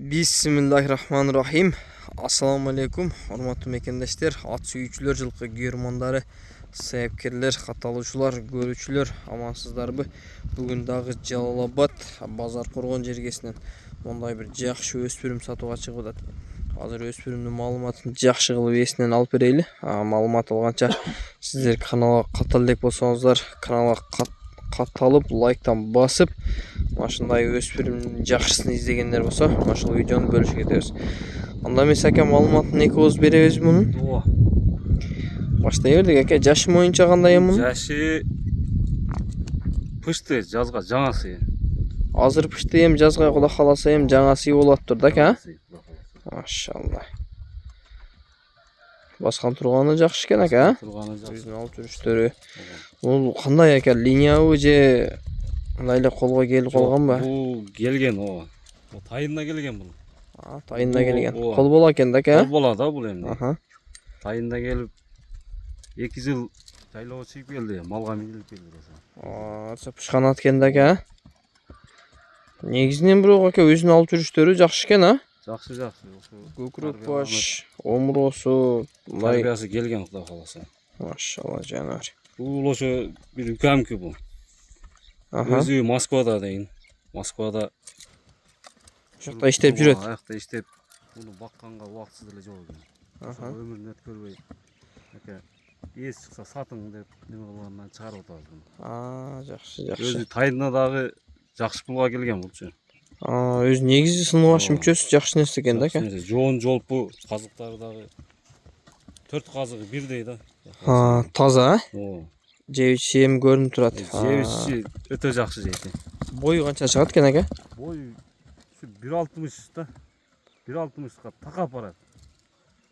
Bismillahirrahmanirrahim. Assalamu alaikum. Hormatly mekendештер, ат сүйүүчүлөр, жылкы күйөрмандары, себепкерлер, катталуучулар, көрүүчүлөр, амансыздарбы? Бүгүн дагы Жалал-Абад базар коргон жергесинен мондай бир жакшы өспүрүм сатууга чыгып атат. Азыр өспүрүмдүн маалыматын жакшы кылып эсинен алып берели. Маалымат алганча сиздер каналга каттал элек болсоңуздар, каналга катталып, лайктан басып, машындай өспүрүмдүн жакшысын издегендер болсо, ошол видеону бөлүшүп кетебиз. Анда эмес аке, маалыматын экөөбүз беребиз мунун. Ооба. Баштай бердик аке, жашы боюнча кандай мунун? Жашы пышты, жазга жаңасы. Азыр пышты эми жазга Кудай кааласа эми жаңасы болот турду аке. Машалла. Баскан турганы жакшы экен аке. Өзүнүн алып жүрүштөрү. Бул кандай аке, линиябы же мындай эле колго келип калганбы? Бул келген, ооба. Бул тайында келген бул. Тайында келген. Кол бола экен да аке. Кол бола да бул эми. Тайында келип 2 жыл жайлоого чыгып келди, малга минилип келди болсо. Пышкан ат экен да аке. Негизинен бирок аке өзүнүн алып жүрүштөрү жакшы экен, а? Жакшы. Көкүрөк баш, омуросу, мындай тарбиясы келген, Кудай кааласа. Машалла жанар. Бул ошо бир үкөмкү бул. Өзү Москвада дейин. Москвада ошокто иштеп жүрөт. Аякта иштеп, муну бакканга убактысыз эле жок экен. Өмүрүн өткөрбөй. Аке, эс чыкса сатың деп неме кылгандан чыгарып атабыз буну. Жакшы. Өзү тайына дагы жакшы пулга келген булчу. Өзү негизи сыныбаш мүчөсү жакшы нерсе экен да аке. Жоон жолпу, казыктары дагы 4 казыгы бирдей да. Таза, а? Ооба. Жебичи эми көрүнүп турат. Жебичи өтө жакшы жейти. Бою канча чыгат экен аке? Бою 1.60 да. 1.60га такап барат.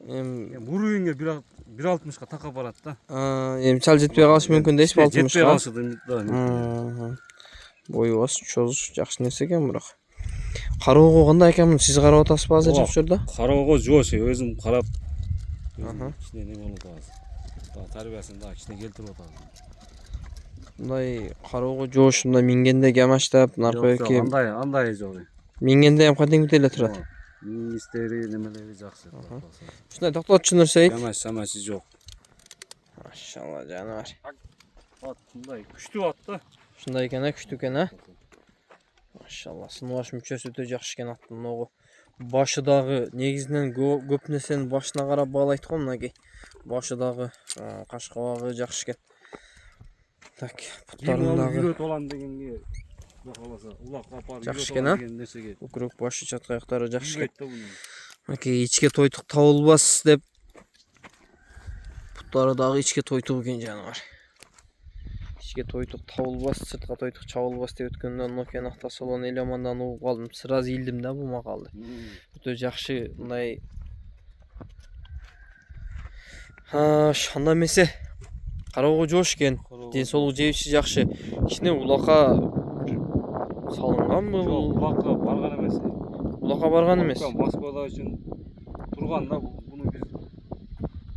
Эми мурууңга 1.60га такап барат да. Эми чал жетпей калышы мүмкүн дейсизби 60га? Жетпей калышы да. Бою бас чоз жакшы нерсе экен бирок. Кароого кандай экен муну? Сиз карап атасызбы азыр жакшырда? Кароого жоош, өзүм карап. Кичине неме болуп атабыз. Тарбиясын да кичине келтирип атабыз. Мындай кароого жоош, мындай мингенде гамаштап, наркы андай жок. Мингенде эми кадимгидей эле турат. Министери немелери жакшы. Ушундай токтотчу нерсе. Гамаш жок. Машалла жанар. Ат мындай күчтүү ат да. Ушундай экен, күчтүү экен, а? Машалла, сыныбаш мүчөсү өтө жакшы экен аттын. Могу башы дагы негизинен көп нерсени башына карап баалайт го мынакей. Башы дагы, каш кабагы жакшы экен. Так, буттарын дагы үйрөтүп алам дегенге каласа, улак апарып жакшы экен, а? нерсеге. Көкүрөк башы, чат каяктары жакшы экен. Мынакей ичке тойтук табылбас деп буттары дагы ичке тойтук экен жаныбар. Ичке тойтук табылбас, сыртка тойтук чабылбас деп өткөндө Nokia'нын автосалон эл амандан угуп калдым. Сразу илдим да бул макалды. Өтө жакшы мындай. Анда эмесе кароого жоош экен. Ден соолугу жебичи жакшы. Кичине улакка салынганбы бул? Улакка барган эмес. Улакка барган эмес. Москвада үчүн турган да, буну биз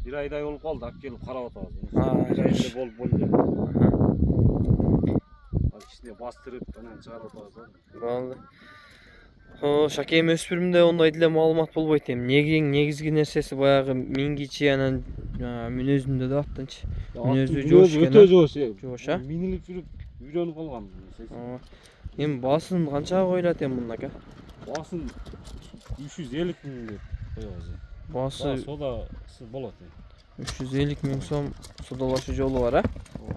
1 айдай болуп калды, алып келип карап атабыз. Жакшы болуп болду. Кичине бастырып анан чыгарып атабыз да. Болду. Шакем өспүрүмдө ондой деле маалымат болбойт эми. Негизги нерсеси баягы мингичи, анан мүнөзүндө да аттынчы. Мүнөзү жоош экен. Өтө жоош. Жоош, а? Минилип жүрүп үйрөнүп калган. Эми баасын канчага коюлат эми мунун ака? Баасын 350 миң деп коебуз. Баасы содасы болот. 350 миң сом содалашы жолу бар,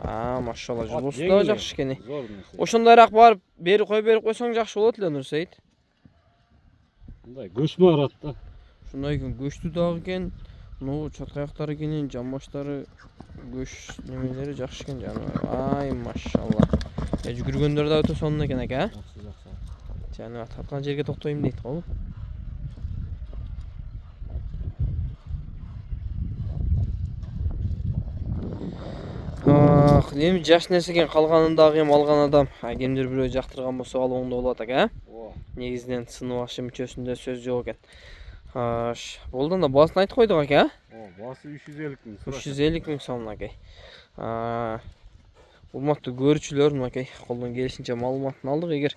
а? Машалла, жолусу да жакшы экен. Ошондойраак барып, бери берип койсоң жакшы болот эле Нурсейит. Мындай көчмө арат да. Ушундай экен, көчтүү дагы экен. Мына чат каяктары экен, жамбаштары, көч немелери жакшы экен жаныбар. Ай, машалла. Жүгүргөндөр да өтө сонун экен ака, а? Жакшы. Жаныбар тарткан жерге токтойм дейт го. Эми жаш нерсе экен, калганын дагы эми алган адам, кимдир бирөө жактырган болсо ал оңдо болот ака, а? Негизинен сыныбашы мүчөсүндө сөз жок экен. Болду анда баасын айтып койдук ака, а? Баасы 350 миң. 350 миң сом ака. Урматтуу көрүүчүлөр, мынакей колдон келишинче маалыматын алдык. Эгер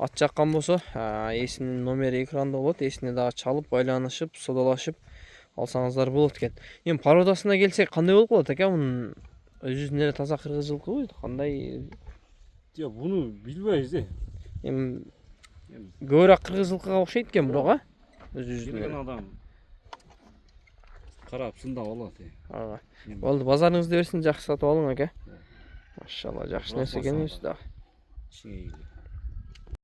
ат жаккан болсо эсинин номери экранда болот. Эсине дагы чалып, байланышып, содалашып алсаңыздар болот экен. Эми породасына келсек, кандай болуп калат экен? Мунун өз-өзүнө эле таза кыргыз жылкыбы? Кандай? Жок, буну билбейбиз да. Эми көбүрөөк кыргыз жылкыга окшойт экен бирок, а? Өз-өзүнө. Келген адам карап сындап алат. Ага. Болду, базарыңызды берсин, жакшы сатып алың ака. Машалла, жакшы нерсе экен өзү дагы. Ишиңе